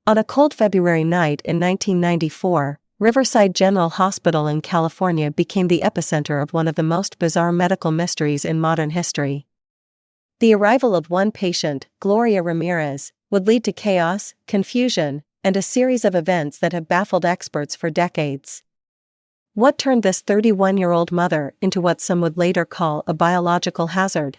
On a cold February night in 1994, Riverside General Hospital in California became the epicenter of one of the most bizarre medical mysteries in modern history. The arrival of one patient, Gloria Ramirez, would lead to chaos, confusion, and a series of events that have baffled experts for decades. What turned this 31-year-old mother into what some would later call a biological hazard?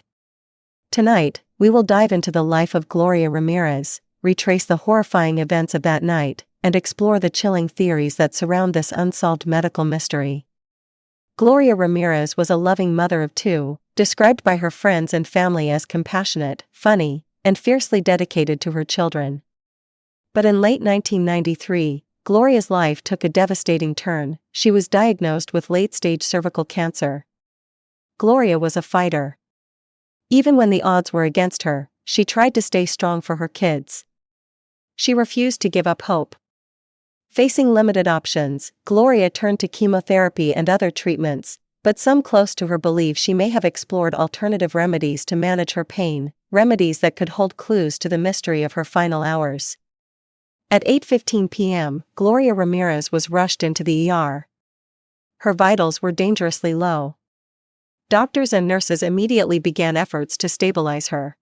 Tonight, we will dive into the life of Gloria Ramirez, retrace the horrifying events of that night, and explore the chilling theories that surround this unsolved medical mystery. Gloria Ramirez was a loving mother of two, described by her friends and family as compassionate, funny, and fiercely dedicated to her children. But in late 1993, Gloria's life took a devastating turn. She was diagnosed with late-stage cervical cancer. Gloria was a fighter. Even when the odds were against her, she tried to stay strong for her kids. She refused to give up hope. Facing limited options, Gloria turned to chemotherapy and other treatments, but some close to her believe she may have explored alternative remedies to manage her pain, remedies that could hold clues to the mystery of her final hours. At 8:15 p.m., Gloria Ramirez was rushed into the ER. Her vitals were dangerously low. Doctors and nurses immediately began efforts to stabilize her.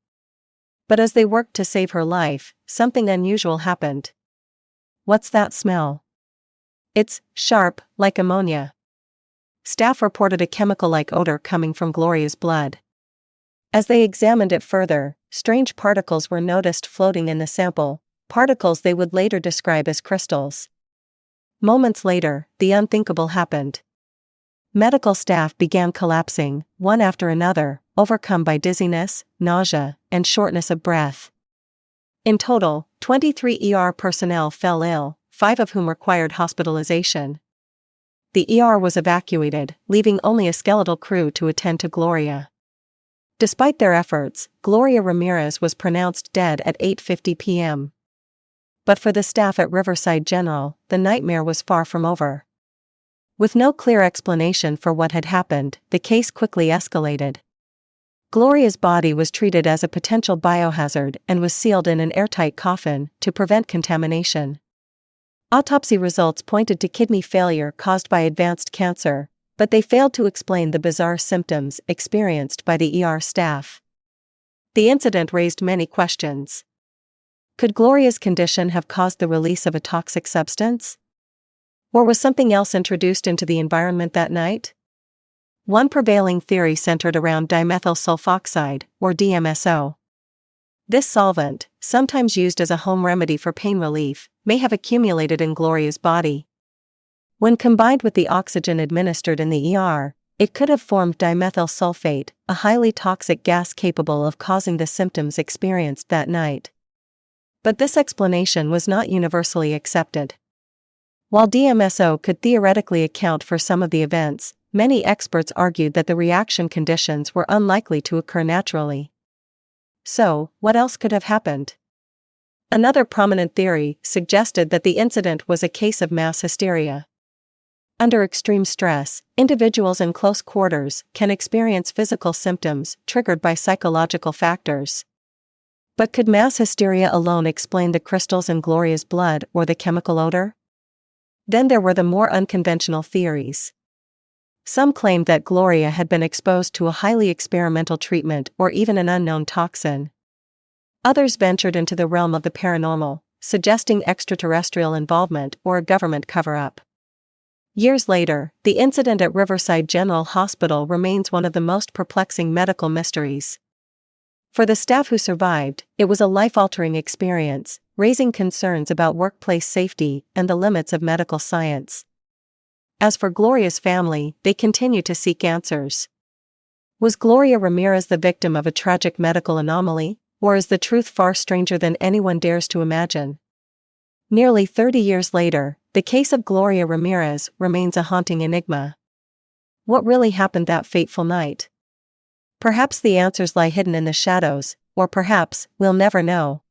But as they worked to save her life, something unusual happened. "What's that smell?" "It's sharp, like ammonia." Staff reported a chemical-like odor coming from Gloria's blood. As they examined it further, strange particles were noticed floating in the sample, particles they would later describe as crystals. Moments later, the unthinkable happened. Medical staff began collapsing, one after another, overcome by dizziness, nausea, and shortness of breath. In total, 23 ER personnel fell ill, 5 of whom required hospitalization. The ER was evacuated, leaving only a skeletal crew to attend to Gloria. Despite their efforts, Gloria Ramirez was pronounced dead at 8:50 p.m. But for the staff at Riverside General, the nightmare was far from over. With no clear explanation for what had happened, the case quickly escalated. Gloria's body was treated as a potential biohazard and was sealed in an airtight coffin to prevent contamination. Autopsy results pointed to kidney failure caused by advanced cancer, but they failed to explain the bizarre symptoms experienced by the ER staff. The incident raised many questions. Could Gloria's condition have caused the release of a toxic substance? Or was something else introduced into the environment that night? One prevailing theory centered around dimethyl sulfoxide, or DMSO. This solvent, sometimes used as a home remedy for pain relief, may have accumulated in Gloria's body. When combined with the oxygen administered in the ER, it could have formed dimethyl sulfate, a highly toxic gas capable of causing the symptoms experienced that night. But this explanation was not universally accepted. While DMSO could theoretically account for some of the events, many experts argued that the reaction conditions were unlikely to occur naturally. So, what else could have happened? Another prominent theory suggested that the incident was a case of mass hysteria. Under extreme stress, individuals in close quarters can experience physical symptoms triggered by psychological factors. But could mass hysteria alone explain the crystals in Gloria's blood or the chemical odor? Then there were the more unconventional theories. Some claimed that Gloria had been exposed to a highly experimental treatment or even an unknown toxin. Others ventured into the realm of the paranormal, suggesting extraterrestrial involvement or a government cover-up. Years later, the incident at Riverside General Hospital remains one of the most perplexing medical mysteries. For the staff who survived, it was a life-altering experience, raising concerns about workplace safety and the limits of medical science. As for Gloria's family, they continue to seek answers. Was Gloria Ramirez the victim of a tragic medical anomaly, or is the truth far stranger than anyone dares to imagine? Nearly 30 years later, the case of Gloria Ramirez remains a haunting enigma. What really happened that fateful night? Perhaps the answers lie hidden in the shadows, or perhaps we'll never know.